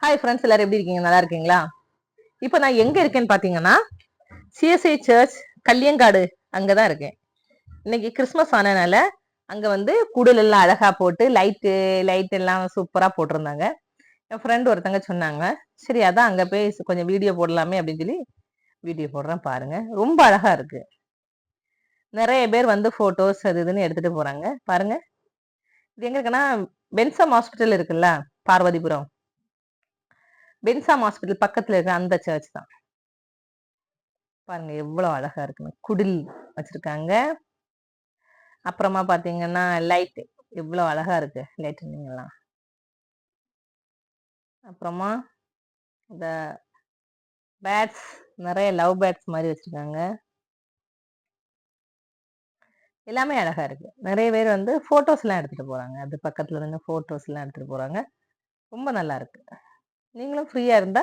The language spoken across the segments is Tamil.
ஹாய் ஃப்ரெண்ட்ஸ், எல்லாரும் எப்படி இருக்கீங்க? நல்லா இருக்கீங்களா? இப்போ நான் எங்க இருக்கேன்னு பாத்தீங்கன்னா சிஎஸ்ஐ சர்ச் கல்லியங்காடு அங்கதான் இருக்கேன். இன்னைக்கு கிறிஸ்மஸ் ஆனதுனால அங்க வந்து கூடல் எல்லாம் அழகா போட்டு லைட் எல்லாம் சூப்பரா போட்டிருந்தாங்க. என் ஃப்ரெண்ட் ஒருத்தங்க சொன்னாங்க, சரி அதான் அங்க போய் கொஞ்சம் வீடியோ போடலாமே அப்படின்னு சொல்லி வீடியோ போடுறேன். பாருங்க, ரொம்ப அழகா இருக்கு. நிறைய பேர் வந்து போட்டோஸ் அது இதுன்னு எடுத்துட்டு போறாங்க. பாருங்க, இது எங்க இருக்குன்னா பென்சம் ஹாஸ்பிட்டல் இருக்குல்ல, பார்வதிபுரம் பென்சாம் ஹாஸ்பிட்டல் பக்கத்துல இருக்க அந்த சர்ச் தான். பாருங்க எவ்வளவு அழகா இருக்குன்னு, குடில் வச்சிருக்காங்க. அப்புறமா பாத்தீங்கன்னா லைட் எவ்வளவு அழகா இருக்கு, லைட்டிங் எல்லாம். அப்புறமா இந்த பேட்ஸ், நிறைய லவ் பேட்ஸ் மாதிரி வச்சிருக்காங்க. எல்லாமே அழகா இருக்கு. நிறைய பேர் வந்து போட்டோஸ் எல்லாம் எடுத்துட்டு போறாங்க. அது பக்கத்துல இருந்து போட்டோஸ் எல்லாம் எடுத்துட்டு போறாங்க. ரொம்ப நல்லா இருக்கு. நீங்களும் ஃப்ரீயா இருந்தா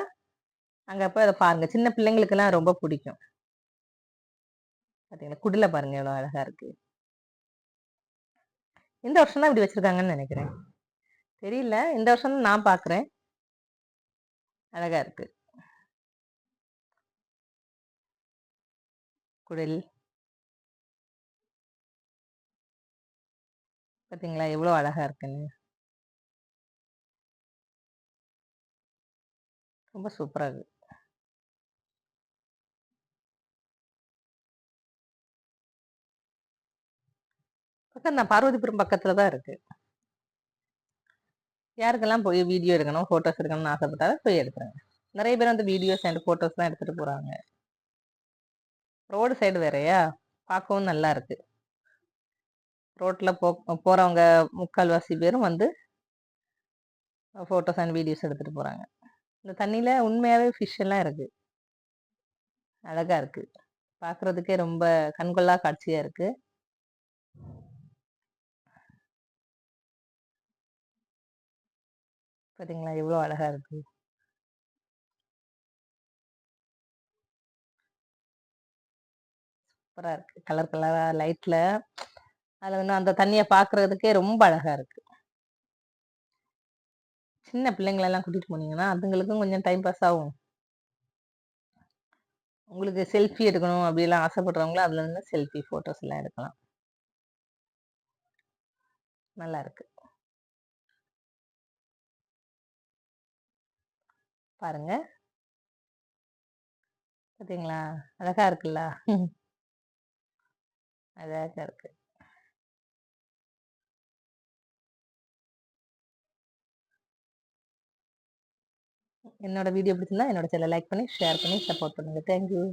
அங்க போய் அதை பாருங்க. சின்ன பிள்ளைங்களுக்கு எல்லாம் ரொம்ப பிடிக்கும். பாத்தீங்களா, குடில பாருங்க எவ்வளவு அழகா இருக்கு. இந்த வருஷம் தான் இப்படி வச்சிருக்காங்கன்னு நினைக்கிறேன், தெரியல. இந்த வருஷம் நான் பாக்குறேன், அழகா இருக்கு. குடில் பாத்தீங்களா எவ்வளவு அழகா இருக்குன்னு, ரொம்ப சூப்பரா இருக்கு. பக்கம் தான், பார்வதிபுரம் பக்கத்துல தான் இருக்கு. யாருக்கெல்லாம் போய் வீடியோ எடுக்கணும், போட்டோஸ் எடுக்கணும்னு ஆசைப்பட்டாலும் போய் எடுத்துருங்க. நிறைய பேர் வந்து வீடியோஸ் அண்ட் போட்டோஸ் தான் எடுத்துட்டு போறாங்க. ரோடு சைடு வேறையா, பார்க்கவும் நல்லா இருக்கு. ரோட்ல போறவங்க முக்கால்வாசி பேரும் வந்து போட்டோஸ் அண்ட் வீடியோஸ் எடுத்துட்டு போறாங்க. இந்த தண்ணியில உண்மையாவே ஃபிஷ் எல்லாம் இருக்கு, அழகா இருக்கு. பாக்குறதுக்கே ரொம்ப கண்கொள்ளா காட்சியா இருக்கு. பாத்தீங்களா எவ்வளவு அழகா இருக்கு. சூப்பரா இருக்கு. கலர் கலரா லைட்ல அதுல வந்து அந்த தண்ணிய பாக்குறதுக்கே ரொம்ப அழகா இருக்கு. சின்ன பிள்ளைங்களை எல்லாம் கூட்டிட்டு போனீங்கன்னா அதுங்களுக்கும் கொஞ்சம் டைம் பாஸ் ஆகும். உங்களுக்கு செல்ஃபி எடுக்கணும் அப்படிலாம் ஆசைப்படுறவங்களும் அதுல இருந்து செல்ஃபி போட்டோஸ் எல்லாம் எடுக்கலாம். நல்லா இருக்கு. பாருங்க, பாத்தீங்களா அழகா இருக்குல்ல. அழகா இருக்கு. என்னோட வீடியோ பிடிச்சிருந்தா என்னோட சேனலை லைக் பண்ணி ஷேர் பண்ணி சப்போர்ட் பண்ணுங்க. தேங்க்யூ.